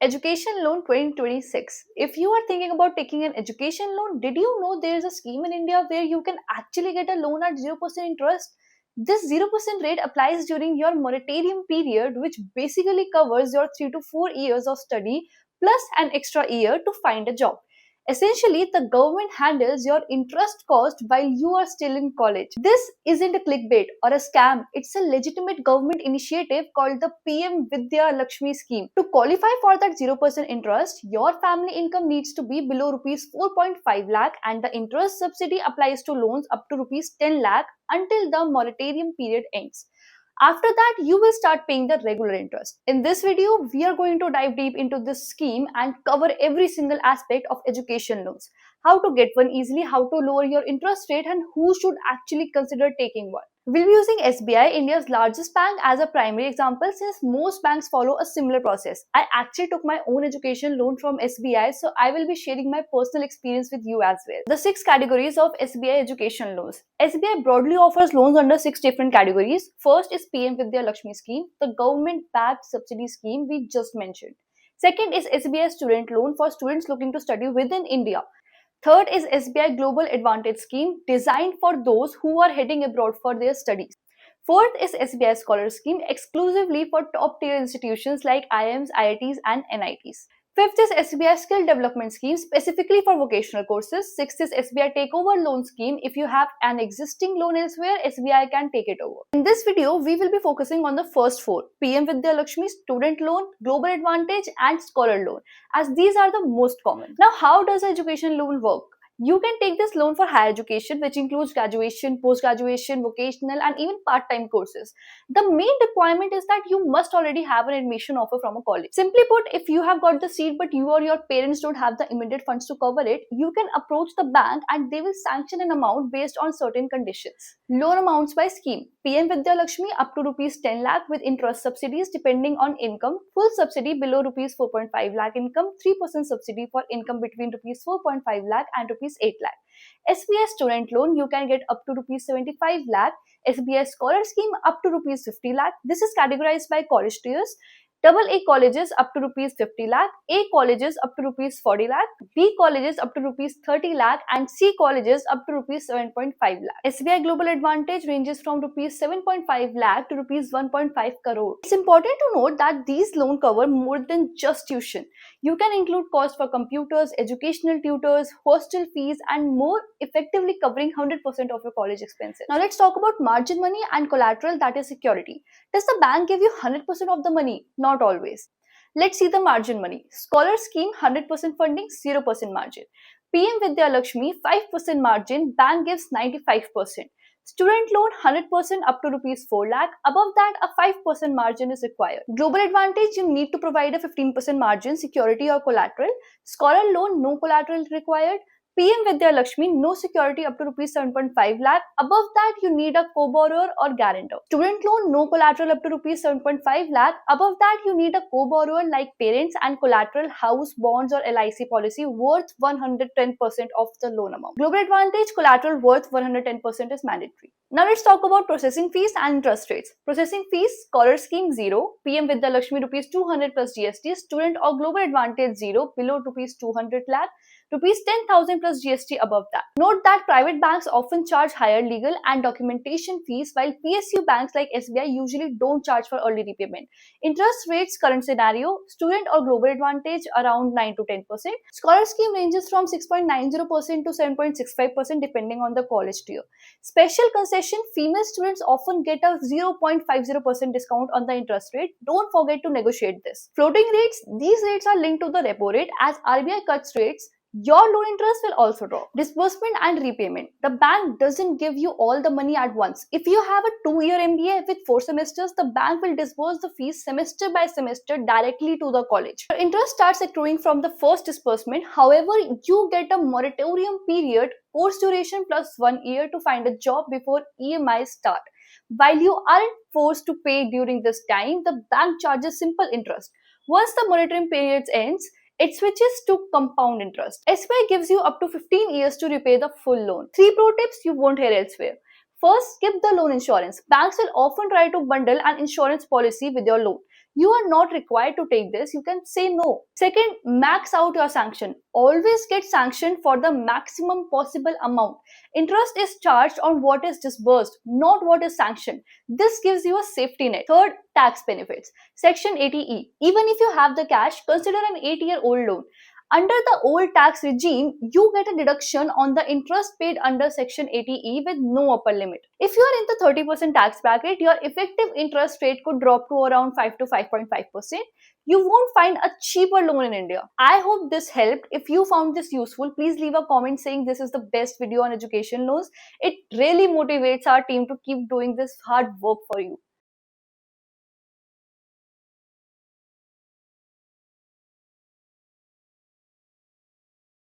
Education Loan 2026. If you are thinking about taking an education loan, did you know there is a scheme in India where you can actually get a loan at 0% interest? This 0% rate applies during your moratorium period, which basically covers your 3 to 4 years of study plus an extra year to find a job. Essentially, the government handles your interest cost while you are still in college. This isn't a clickbait or a scam. It's a legitimate government initiative called the PM Vidya Lakshmi Scheme. To qualify for that 0% interest, your family income needs to be below rupees 4.5 lakh and the interest subsidy applies to loans up to rupees 10 lakh until the moratorium period ends. After that, you will start paying the regular interest. In this video, we are going to dive deep into this scheme and cover every single aspect of education loans. How to get one easily, how to lower your interest rate, and who should actually consider taking one. We'll be using SBI, India's largest bank, as a primary example since most banks follow a similar process. I actually took my own education loan from SBI, so I will be sharing my personal experience with you as well. The 6 categories of SBI education loans. SBI broadly offers loans under 6 different categories. First is PM Vidya Lakshmi Scheme, the government-backed subsidy scheme we just mentioned. Second is SBI student loan for students looking to study within India. Third is SBI Global Advantage Scheme, designed for those who are heading abroad for their studies. Fourth is SBI Scholar Scheme, exclusively for top-tier institutions like IIMs, IITs, and NITs. Fifth is SBI Skill Development Scheme, specifically for vocational courses. Sixth is SBI Takeover Loan Scheme. If you have an existing loan elsewhere, SBI can take it over. In this video, we will be focusing on the first 4: PM Vidya Lakshmi Student Loan, Global Advantage, and Scholar Loan, as these are the most common. Now, how does education loan work? You can take this loan for higher education, which includes graduation, post-graduation, vocational, and even part-time courses. The main requirement is that you must already have an admission offer from a college. Simply put, if you have got the seat but you or your parents don't have the immediate funds to cover it, you can approach the bank and they will sanction an amount based on certain conditions. Loan amounts by scheme. PM Vidya Lakshmi up to rupees 10 lakh with interest subsidies depending on income. Full subsidy below rupees 4.5 lakh income. 3% subsidy for income between rupees 4.5 lakh and rupees 8 lakh. SBI student loan, you can get up to rupees 75 lakh. SBI scholar scheme up to rupees 50 lakh. This is categorized by college tiers. AA colleges up to rupees 50 lakh, A colleges up to rupees 40 lakh, B colleges up to rupees 30 lakh, and C colleges up to rupees 7.5 lakh. SBI Global Advantage ranges from rupees 7.5 lakh to rupees 1.5 crore. It's important to note that these loans cover more than just tuition. You can include costs for computers, educational tutors, hostel fees, and more, effectively covering 100% of your college expenses. Now let's talk about margin money and collateral, that is security. Does the bank give you 100% of the money? Not always. Let's see the margin money. Scholar scheme 100% funding, 0% margin. PM Vidya Lakshmi 5% margin, bank gives 95%. Student loan 100% up to rupees 4 lakh. Above that, a 5% margin is required. Global Advantage, you need to provide a 15% margin, security or collateral. Scholar loan, no collateral required. PM Vidya Lakshmi, no security up to rupees 7.5 lakh. Above that, you need a co-borrower or guarantor. Student loan, no collateral up to rupees 7.5 lakh. Above that, you need a co-borrower like parents and collateral, house, bonds or LIC policy worth 110% of the loan amount. Global Advantage, collateral worth 110% is mandatory. Now let's talk about processing fees and interest rates. Processing fees, scholar scheme 0, PM Vidya Lakshmi rupees 200 plus GST, student or Global Advantage 0, below rupees 200 lakh. Rupees 10,000 plus GST above that. Note that private banks often charge higher legal and documentation fees, while PSU banks like SBI usually don't charge for early repayment. Interest rates, current scenario, student or Global Advantage around 9 to 10%. Scholar scheme ranges from 6.90% to 7.65% depending on the college tier. Special concession, female students often get a 0.50% discount on the interest rate. Don't forget to negotiate this. Floating rates, these rates are linked to the repo rate. As RBI cuts rates, your loan interest will also drop. Disbursement and repayment. The bank doesn't give you all the money at once. If you have a 2-year MBA with 4 semesters, the bank will disburse the fees semester by semester directly to the college. Your interest starts accruing from the first disbursement. However, you get a moratorium period, course duration plus 1 year to find a job before EMIs start. While you aren't forced to pay during this time, the bank charges simple interest. Once the moratorium period ends, it switches to compound interest. SBI gives you up to 15 years to repay the full loan. 3 pro tips you won't hear elsewhere. First, skip the loan insurance. Banks will often try to bundle an insurance policy with your loan. You are not required to take this. You can say no. Second, max out your sanction. Always get sanctioned for the maximum possible amount. Interest is charged on what is disbursed, not what is sanctioned. This gives you a safety net. Third, tax benefits. Section 80E. Even if you have the cash, consider an 8-year-old loan. Under the old tax regime, you get a deduction on the interest paid under Section 80E with no upper limit. If you are in the 30% tax bracket, your effective interest rate could drop to around 5 to 5.5%. You won't find a cheaper loan in India. I hope this helped. If you found this useful, please leave a comment saying this is the best video on education loans. It really motivates our team to keep doing this hard work for you.